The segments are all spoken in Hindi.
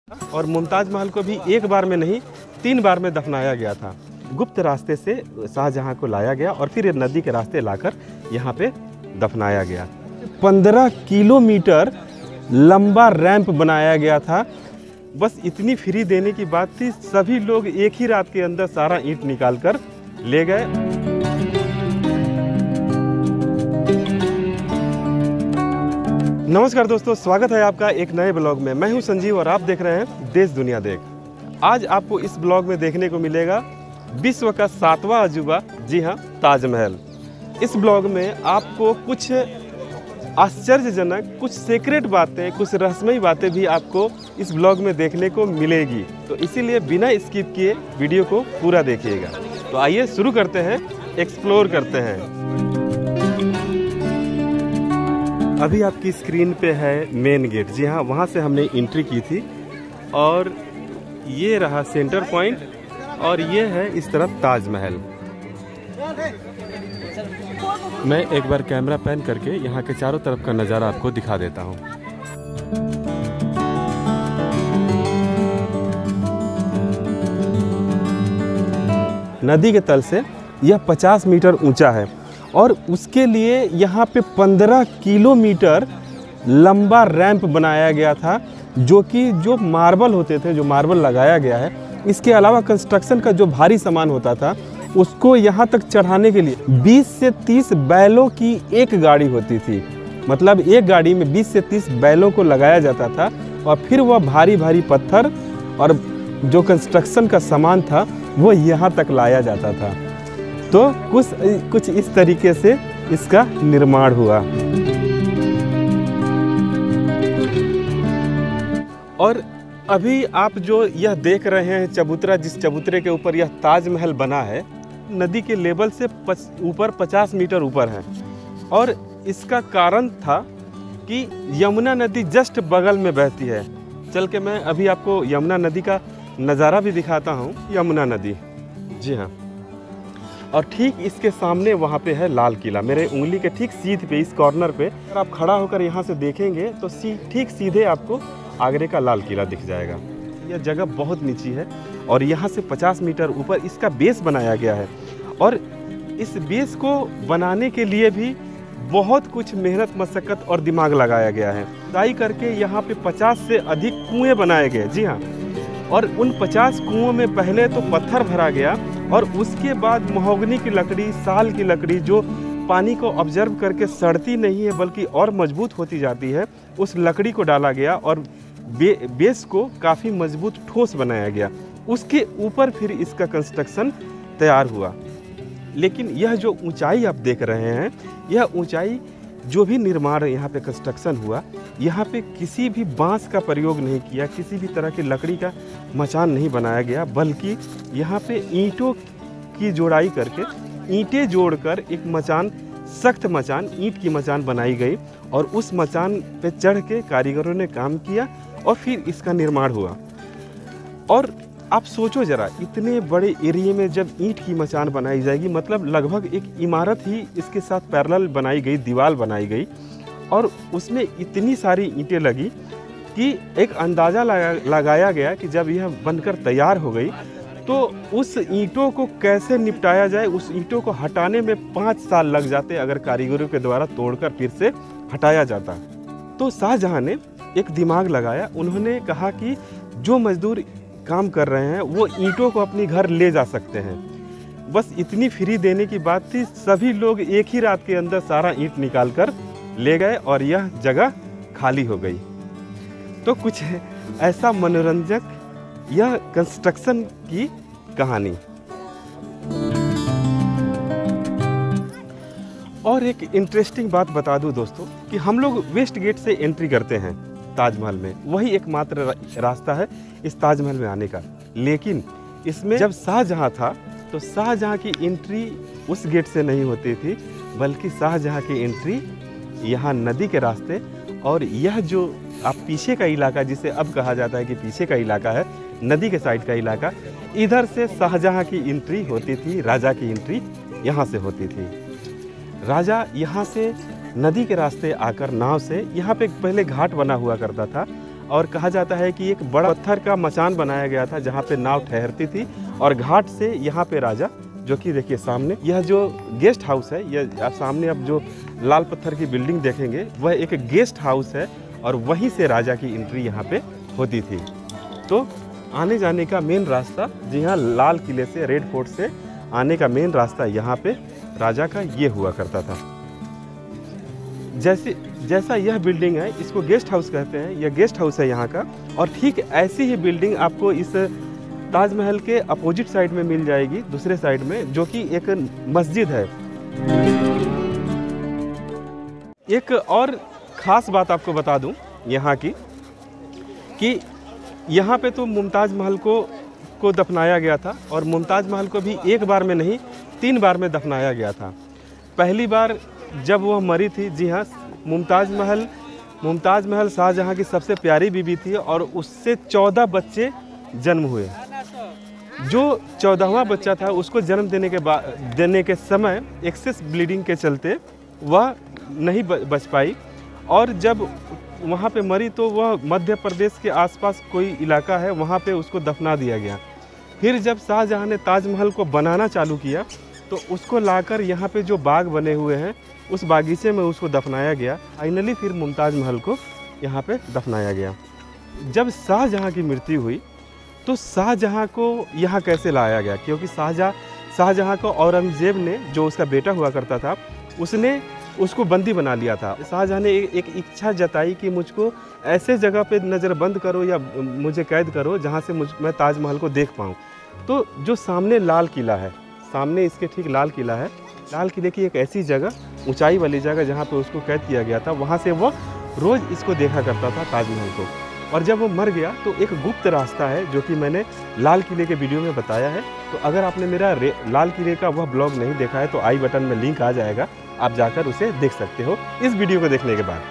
और मुमताज़ महल को भी एक बार में नहीं 3 बार में दफनाया गया था। गुप्त रास्ते से शाहजहां को लाया गया और फिर नदी के रास्ते लाकर यहाँ पे दफनाया गया। 15 किलोमीटर लंबा रैंप बनाया गया था। बस इतनी फ्री देने की बात थी, सभी लोग एक ही रात के अंदर सारा ईंट निकाल कर ले गए। नमस्कार दोस्तों, स्वागत है आपका एक नए ब्लॉग में। मैं हूं संजीव और आप देख रहे हैं देश दुनिया देख। आज आपको इस ब्लॉग में देखने को मिलेगा विश्व का 7वां अजूबा, जी हां, ताजमहल। इस ब्लॉग में आपको कुछ आश्चर्यजनक, कुछ सीक्रेट बातें, कुछ रहस्यमयी बातें भी आपको इस ब्लॉग में देखने को मिलेगी। तो इसीलिए बिना स्किप किए वीडियो को पूरा देखिएगा। तो आइए शुरू करते हैं, एक्सप्लोर करते हैं। अभी आपकी स्क्रीन पे है मेन गेट, जी हाँ, वहाँ से हमने एंट्री की थी और ये रहा सेंटर पॉइंट और ये है इस तरफ ताजमहल। मैं एक बार कैमरा पैन करके यहाँ के चारों तरफ का नज़ारा आपको दिखा देता हूँ। नदी के तल से यह 50 मीटर ऊंचा है और उसके लिए यहाँ पे 15 किलोमीटर लंबा रैंप बनाया गया था, जो मार्बल होते थे, जो मार्बल लगाया गया है। इसके अलावा कंस्ट्रक्शन का जो भारी सामान होता था उसको यहाँ तक चढ़ाने के लिए 20 से 30 बैलों की एक गाड़ी होती थी। मतलब एक गाड़ी में 20 से 30 बैलों को लगाया जाता था और फिर वह भारी भारी पत्थर और जो कंस्ट्रक्शन का सामान था वो यहाँ तक लाया जाता था। तो कुछ इस तरीके से इसका निर्माण हुआ। और अभी आप जो यह देख रहे हैं चबूतरा, जिस चबूतरे के ऊपर यह ताजमहल बना है, नदी के लेवल से ऊपर 50 मीटर ऊपर है। और इसका कारण था कि यमुना नदी जस्ट बगल में बहती है। चल के मैं अभी आपको यमुना नदी का नज़ारा भी दिखाता हूँ। यमुना नदी, जी हाँ, और ठीक इसके सामने वहाँ पे है लाल किला। मेरे उंगली के ठीक सीध पे, इस कॉर्नर पे अगर आप खड़ा होकर यहाँ से देखेंगे तो ठीक सीधे आपको आगरे का लाल किला दिख जाएगा। यह जगह बहुत नीची है और यहाँ से 50 मीटर ऊपर इसका बेस बनाया गया है। और इस बेस को बनाने के लिए भी बहुत कुछ मेहनत, मशक्क़त और दिमाग लगाया गया है। खुदाई करके यहाँ पे 50 से अधिक कुएँ बनाए गए, जी हाँ। और उन 50 कुओं में पहले तो पत्थर भरा गया और उसके बाद महोगनी की लकड़ी, साल की लकड़ी, जो पानी को ऑब्जर्व करके सड़ती नहीं है बल्कि और मजबूत होती जाती है, उस लकड़ी को डाला गया और बेस को काफ़ी मजबूत, ठोस बनाया गया। उसके ऊपर फिर इसका कंस्ट्रक्शन तैयार हुआ। लेकिन यह जो ऊंचाई आप देख रहे हैं, यह ऊंचाई, जो भी निर्माण यहाँ पे कंस्ट्रक्शन हुआ, यहाँ पे किसी भी बांस का प्रयोग नहीं किया, किसी भी तरह की लकड़ी का मचान नहीं बनाया गया, बल्कि यहाँ पे ईंटों की जोड़ाई करके, ईंटें जोड़कर एक मचान, सख्त मचान, ईंट की मचान बनाई गई और उस मचान पे चढ़ के कारीगरों ने काम किया और फिर इसका निर्माण हुआ। और आप सोचो जरा, इतने बड़े एरिया में जब ईंट की मचान बनाई जाएगी, मतलब लगभग एक इमारत ही इसके साथ पैरेलल बनाई गई, दीवार बनाई गई और उसमें इतनी सारी ईंटें लगी कि एक अंदाज़ा लगाया गया कि जब यह बनकर तैयार हो गई तो उस ईंटों को कैसे निपटाया जाए। उस ईंटों को हटाने में 5 साल लग जाते अगर कारीगरों के द्वारा तोड़कर फिर से हटाया जाता। तो शाहजहां ने एक दिमाग लगाया। उन्होंने कहा कि जो मजदूर काम कर रहे हैं वो ईंटों को अपनी घर ले जा सकते हैं। बस इतनी फ्री देने की बात थी, सभी लोग एक ही रात के अंदर सारा ईंट निकाल कर ले गए और यह जगह खाली हो गई। तो कुछ ऐसा मनोरंजक यह कंस्ट्रक्शन की कहानी। और एक इंटरेस्टिंग बात बता दूं दोस्तों कि हम लोग वेस्ट गेट से एंट्री करते हैं ताजमहल में, वही एकमात्र रास्ता है इस ताजमहल में आने का। लेकिन इसमें जब शाहजहां था तो शाहजहां की एंट्री उस गेट से नहीं होती थी, बल्कि शाहजहां की एंट्री यहाँ नदी के रास्ते, और यह जो आप पीछे का इलाका, जिसे अब कहा जाता है कि पीछे का इलाका है, नदी के साइड का इलाका, इधर से शाहजहां की एंट्री होती थी, राजा की एंट्री यहाँ से होती थी। राजा यहाँ से नदी के रास्ते आकर नाव से, यहाँ पे पहले घाट बना हुआ करता था, और कहा जाता है कि एक बड़ा पत्थर का मचान बनाया गया था जहाँ पे नाव ठहरती थी, और घाट से यहाँ पे राजा, जो कि देखिए सामने यह जो गेस्ट हाउस है, यह आप सामने अब जो लाल पत्थर की बिल्डिंग देखेंगे वह एक गेस्ट हाउस है, और वहीं से राजा की एंट्री यहाँ पे होती थी। तो आने जाने का मेन रास्ता, जी हाँ, लाल किले से, रेड फोर्ट से आने का मेन रास्ता यहाँ पे राजा का ये हुआ करता था। जैसा यह बिल्डिंग है, इसको गेस्ट हाउस कहते हैं, यह गेस्ट हाउस है यहाँ का, और ठीक ऐसी ही बिल्डिंग आपको इस ताजमहल के अपोजिट साइड में मिल जाएगी, दूसरे साइड में, जो कि एक मस्जिद है। एक और ख़ास बात आपको बता दूं यहाँ की, कि यहाँ पे तो मुमताज़ महल को दफनाया गया था, और मुमताज़ महल को भी एक बार में नहीं 3 बार में दफनाया गया था। पहली बार जब वह मरी थी, जी हाँ, मुमताज़ महल शाहजहाँ की सबसे प्यारी बीबी थी, और उससे 14 बच्चे जन्म हुए। जो 14वां बच्चा था उसको जन्म देने के समय एक्सेस ब्लीडिंग के चलते वह नहीं बच पाई, और जब वहाँ पे मरी तो वह मध्य प्रदेश के आसपास कोई इलाका है, वहाँ पे उसको दफना दिया गया। फिर जब शाहजहाँ ने ताजमहल को बनाना चालू किया तो उसको लाकर यहाँ पे जो बाग बने हुए हैं उस बागीचे में उसको दफनाया गया। फाइनली फिर मुमताज़ महल को यहाँ पे दफनाया गया। जब शाहजहाँ की मृत्यु हुई तो शाहजहाँ को यहाँ कैसे लाया गया, क्योंकि शाहजहाँ को औरंगजेब ने, जो उसका बेटा हुआ करता था, उसने उसको बंदी बना लिया था। शाहजहाँ ने एक इच्छा जताई कि मुझको ऐसे जगह पे नज़रबंद करो या मुझे कैद करो जहाँ से मैं ताजमहल को देख पाऊँ। तो जो सामने लाल किला है, सामने इसके ठीक लाल किला है, लाल किले की एक ऐसी जगह, ऊंचाई वाली जगह जहाँ पे उसको कैद किया गया था, वहाँ से वो रोज़ इसको देखा करता था, ताजमहल को। और जब वो मर गया तो एक गुप्त रास्ता है जो कि मैंने लाल किले के वीडियो में बताया है। तो अगर आपने मेरा लाल किले का वह ब्लॉग नहीं देखा है तो आई बटन में लिंक आ जाएगा, आप जाकर उसे देख सकते हो इस वीडियो को देखने के बाद।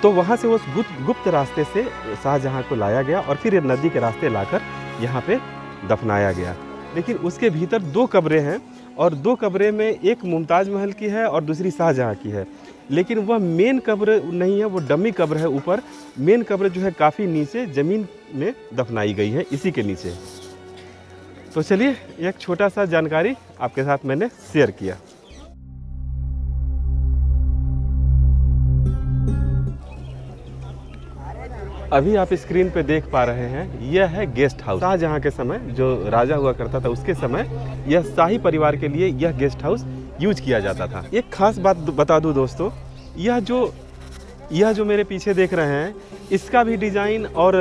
तो वहाँ से उस गुप्त रास्ते से शाहजहाँ को लाया गया और फिर नदी के रास्ते लाकर यहाँ पे दफनाया गया। लेकिन उसके भीतर 2 कब्रें हैं, और 2 कब्रें में एक मुमताज़ महल की है और दूसरी शाहजहाँ की है। लेकिन वह मेन कब्र नहीं है, वो डमी कब्र है ऊपर। मेन कब्र जो है काफ़ी नीचे ज़मीन में दफनाई गई है, इसी के नीचे। तो चलिए, एक छोटा सा जानकारी आपके साथ मैंने शेयर किया। अभी आप स्क्रीन पे देख पा रहे हैं, यह है गेस्ट हाउस। शाहजहाँ के समय, जो राजा हुआ करता था उसके समय, यह शाही परिवार के लिए यह गेस्ट हाउस यूज किया जाता था। एक खास बात बता दूं दोस्तों, यह जो मेरे पीछे देख रहे हैं, इसका भी डिज़ाइन और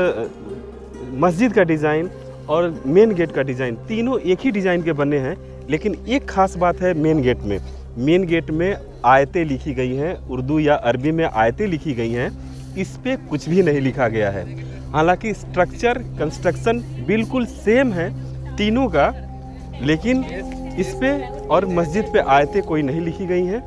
मस्जिद का डिज़ाइन और मेन गेट का डिज़ाइन, तीनों एक ही डिज़ाइन के बने हैं। लेकिन एक खास बात है मेन गेट में आयतें लिखी गई हैं, उर्दू या अरबी में आयतें लिखी गई हैं। इस पे कुछ भी नहीं लिखा गया है। हालांकि स्ट्रक्चर, कंस्ट्रक्शन बिल्कुल सेम है तीनों का, लेकिन इस पे और मस्जिद पे आयतें कोई नहीं लिखी गई हैं,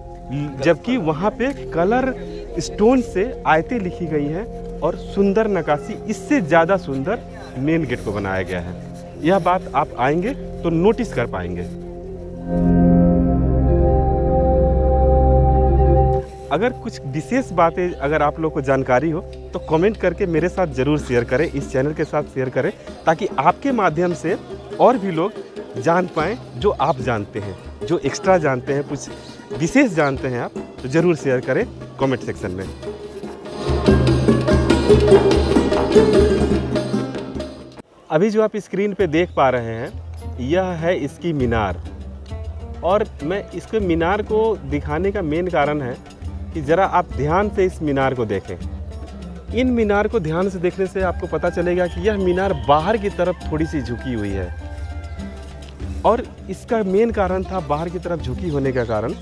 जबकि वहाँ पे कलर स्टोन से आयतें लिखी गई हैं और सुंदर नक्काशी, इससे ज़्यादा सुंदर मेन गेट को बनाया गया है। यह बात आप आएंगे तो नोटिस कर पाएंगे। अगर कुछ विशेष बातें अगर आप लोग को जानकारी हो तो कमेंट करके मेरे साथ ज़रूर शेयर करें, इस चैनल के साथ शेयर करें, ताकि आपके माध्यम से और भी लोग जान पाएँ जो आप जानते हैं, जो एक्स्ट्रा जानते हैं, कुछ विशेष जानते हैं आप, तो ज़रूर शेयर करें कमेंट सेक्शन में। अभी जो आप स्क्रीन पे देख पा रहे हैं, यह है इसकी मीनार। और मैं इसके मीनार को दिखाने का मेन कारण है कि ज़रा आप ध्यान से इस मीनार को देखें। इन मीनार को ध्यान से देखने से आपको पता चलेगा कि यह मीनार बाहर की तरफ थोड़ी सी झुकी हुई है, और इसका मेन कारण था बाहर की तरफ झुकी होने का कारण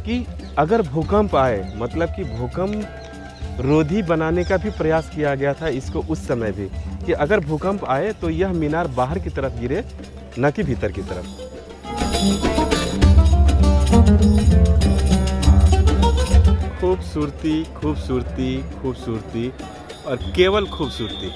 कि अगर भूकंप आए, मतलब कि भूकंप रोधी बनाने का भी प्रयास किया गया था इसको उस समय भी, कि अगर भूकंप आए तो यह मीनार बाहर की तरफ गिरे, न कि भीतर की तरफ। खूबसूरती, खूबसूरती, खूबसूरती और केवल खूबसूरती।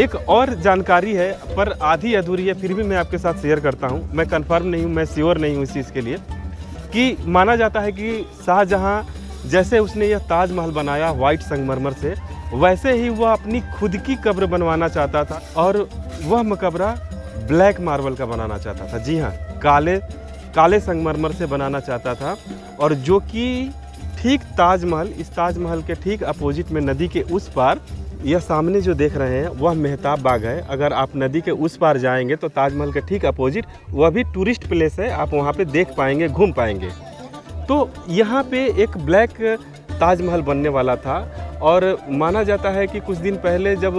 एक और जानकारी है पर आधी अधूरी है, फिर भी मैं आपके साथ शेयर करता हूँ। मैं कंफर्म नहीं हूँ, मैं श्योर नहीं हूँ इस चीज़ के लिए, कि माना जाता है कि शाहजहाँ जैसे उसने यह ताजमहल बनाया वाइट संगमरमर से, वैसे ही वह अपनी खुद की कब्र बनवाना चाहता था और वह मकबरा ब्लैक मार्बल का बनाना चाहता था। जी हाँ, काले संगमरमर से बनाना चाहता था, और जो कि ठीक ताजमहल, इस ताजमहल के ठीक अपोजिट में नदी के उस पार, यह सामने जो देख रहे हैं वह मेहताब बाग है। अगर आप नदी के उस पार जाएंगे तो ताजमहल के ठीक अपोजिट वह भी टूरिस्ट प्लेस है, आप वहाँ पे देख पाएंगे, घूम पाएंगे। तो यहाँ पे एक ब्लैक ताजमहल बनने वाला था, और माना जाता है कि कुछ दिन पहले जब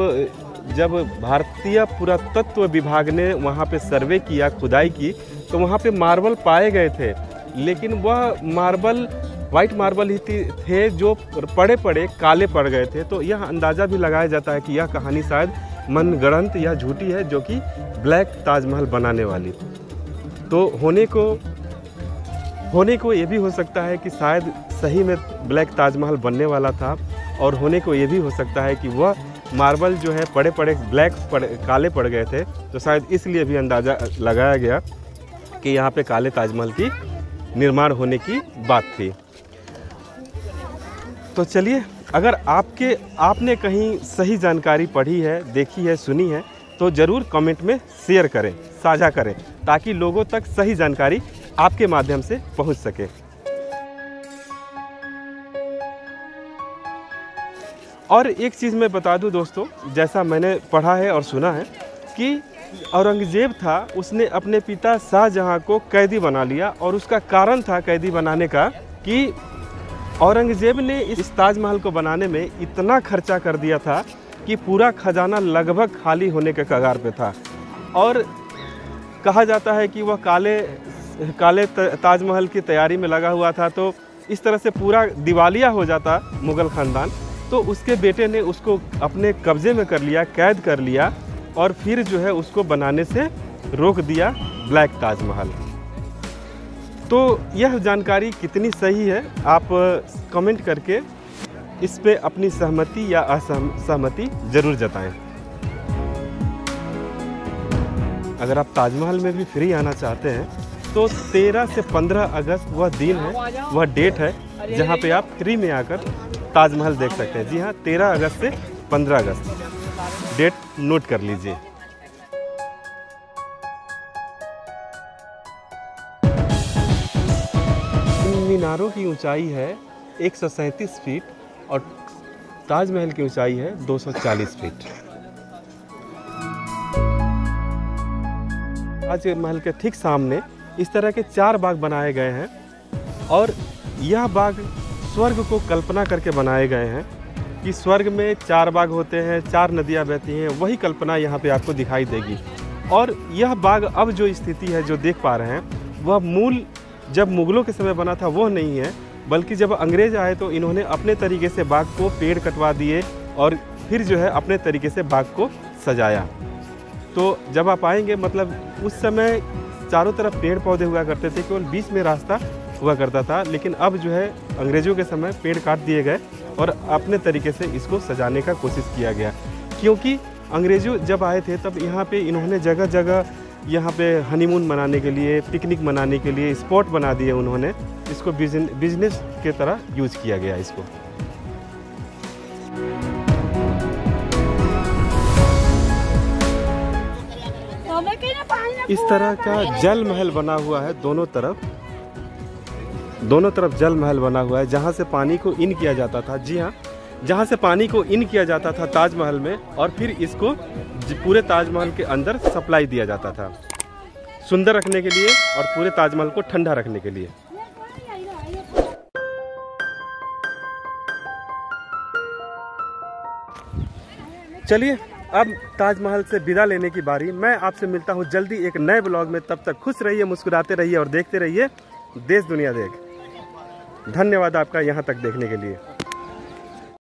भारतीय पुरातत्व विभाग ने वहाँ पे सर्वे किया, खुदाई की, तो वहाँ पे मार्बल पाए गए थे, लेकिन वह मार्बल वाइट मार्बल ही थे जो पड़े काले पड़ गए थे। तो यह अंदाज़ा भी लगाया जाता है कि यह कहानी शायद मनगढ़ंत या झूठी है, जो कि ब्लैक ताजमहल बनाने वाली। तो होने को ये भी हो सकता है कि शायद सही में ब्लैक ताजमहल बनने वाला था, और होने को ये भी हो सकता है कि वह मार्बल जो है पड़े काले पड़ गए थे, तो शायद इसलिए भी अंदाज़ा लगाया गया कि यहाँ पे काले ताजमहल की निर्माण होने की बात थी। तो चलिए, अगर आपने कहीं सही जानकारी पढ़ी है, देखी है, सुनी है, तो ज़रूर कमेंट में शेयर करें, साझा करें, ताकि लोगों तक सही जानकारी आपके माध्यम से पहुंच सके। और एक चीज़ मैं बता दूं दोस्तों, जैसा मैंने पढ़ा है और सुना है कि औरंगज़ेब था, उसने अपने पिता शाहजहाँ को कैदी बना लिया, और उसका कारण था कैदी बनाने का कि औरंगज़ेब ने इस ताजमहल को बनाने में इतना खर्चा कर दिया था कि पूरा खजाना लगभग खाली होने के कगार पे था। और कहा जाता है कि वह काले ताजमहल की तैयारी में लगा हुआ था, तो इस तरह से पूरा दिवालिया हो जाता मुग़ल ख़ानदान। तो उसके बेटे ने उसको अपने कब्ज़े में कर लिया, कैद कर लिया, और फिर जो है उसको बनाने से रोक दिया ब्लैक ताजमहल। तो यह जानकारी कितनी सही है, आप कमेंट करके इस पे अपनी सहमति या असहमति ज़रूर जताएं। अगर आप ताजमहल में भी फ्री आना चाहते हैं तो 13 से 15 अगस्त वह दिन है, वह डेट है जहां पे आप फ्री में आकर ताजमहल देख सकते हैं। जी हाँ, 13 अगस्त से 15 अगस्त, डेट नोट कर लीजिए। इन मीनारों की ऊंचाई है 137 फीट और ताजमहल की ऊंचाई है 240 फीट। ताजमहल के ठीक सामने इस तरह के 4 बाग बनाए गए हैं, और यह बाग स्वर्ग को कल्पना करके बनाए गए हैं कि स्वर्ग में 4 बाग होते हैं, 4 नदियां बहती हैं, वही कल्पना यहाँ पे आपको दिखाई देगी। और यह बाग अब जो स्थिति है, जो देख पा रहे हैं, वह मूल जब मुग़लों के समय बना था वो नहीं है, बल्कि जब अंग्रेज़ आए तो इन्होंने अपने तरीके से बाग को पेड़ कटवा दिए और फिर जो है अपने तरीके से बाग को सजाया। तो जब आप आएंगे, मतलब उस समय चारों तरफ पेड़ पौधे हुआ करते थे, केवल बीच में रास्ता हुआ करता था, लेकिन अब जो है अंग्रेज़ों के समय पेड़ काट दिए गए और अपने तरीके से इसको सजाने का कोशिश किया गया। क्योंकि अंग्रेज़ों जब आए थे तब यहाँ पे इन्होंने जगह जगह यहाँ पे हनीमून मनाने के लिए, पिकनिक मनाने के लिए स्पॉट बना दिए उन्होंने, इसको बिजनेस के तरह यूज किया गया इसको। इस तरह का जल महल बना हुआ है, दोनों तरफ जल महल बना हुआ है, जहाँ से पानी को इन किया जाता था। जी हाँ, जहाँ से पानी को इन किया जाता था ताजमहल में, और फिर इसको पूरे ताजमहल के अंदर सप्लाई दिया जाता था, सुंदर रखने के लिए और पूरे ताजमहल को ठंडा रखने के लिए। चलिए, अब ताजमहल से विदा लेने की बारी। मैं आपसे मिलता हूँ जल्दी एक नए ब्लॉग में। तब तक खुश रहिए, मुस्कुराते रहिए और देखते रहिए देश दुनिया देख। धन्यवाद आपका यहाँ तक देखने के लिए।